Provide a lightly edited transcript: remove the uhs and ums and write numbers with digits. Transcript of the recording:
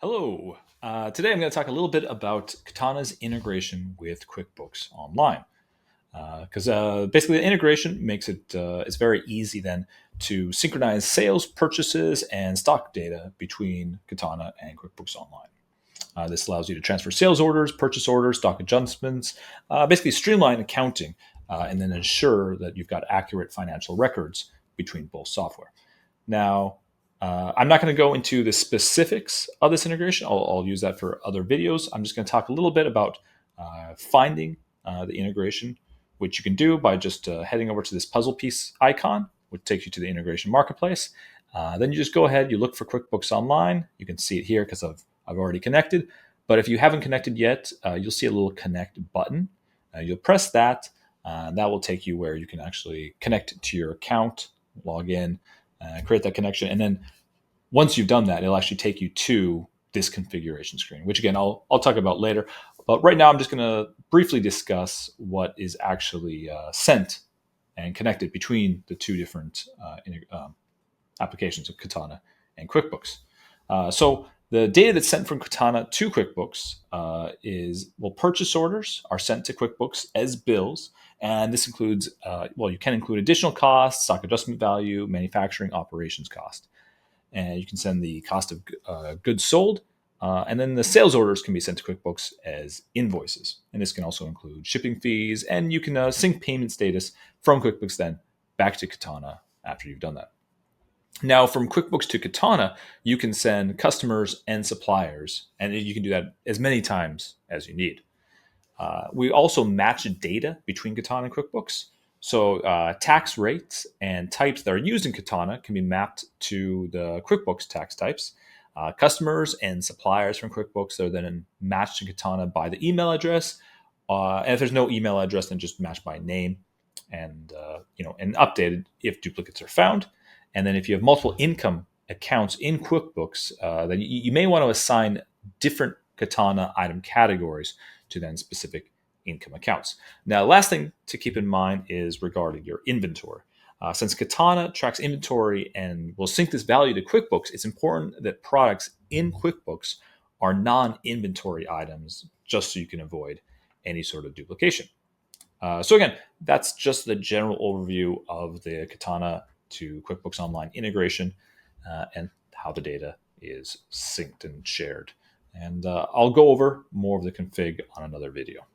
Hello. Today I'm going to talk a little bit about Katana's integration with QuickBooks Online. Because basically the integration makes it's very easy then to synchronize sales, purchases, and stock data between Katana and QuickBooks Online. This allows you to transfer sales orders, purchase orders, stock adjustments, basically streamline accounting, and then ensure that you've got accurate financial records between both software. Now, I'm not going to go into the specifics of this integration. I'll use that for other videos. I'm just going to talk a little bit about finding the integration, which you can do by just heading over to this puzzle piece icon, which takes you to the integration marketplace. Then you just go ahead, you look for QuickBooks Online. You can see it here because I've already connected. But if you haven't connected yet, you'll see a little connect button. You'll press that. That will take you where you can actually connect to your account, log in, create that connection. And then once you've done that, it'll actually take you to this configuration screen, which again, I'll talk about later. But right now, I'm just going to briefly discuss what is actually sent and connected between the two different applications of Katana and QuickBooks. So the data that's sent from Katana to QuickBooks purchase orders are sent to QuickBooks as bills. And this includes, you can include additional costs, stock adjustment value, manufacturing operations cost. And you can send the cost of goods sold. And then the sales orders can be sent to QuickBooks as invoices. And this can also include shipping fees. And you can sync payment status from QuickBooks then back to Katana after you've done that. Now, from QuickBooks to Katana, you can send customers and suppliers, and you can do that as many times as you need. We also match data between Katana and QuickBooks. So tax rates and types that are used in Katana can be mapped to the QuickBooks tax types. Customers and suppliers from QuickBooks are then matched to Katana by the email address. And if there's no email address, then just matched by name and updated if duplicates are found. And then if you have multiple income accounts in QuickBooks, then you may want to assign different Katana item categories to then specific income accounts. Now, last thing to keep in mind is regarding your inventory. Since Katana tracks inventory and will sync this value to QuickBooks, it's important that products in QuickBooks are non-inventory items, just so you can avoid any sort of duplication. So again, that's just the general overview of the Katana to QuickBooks Online integration and how the data is synced and shared. And I'll go over more of the config on another video.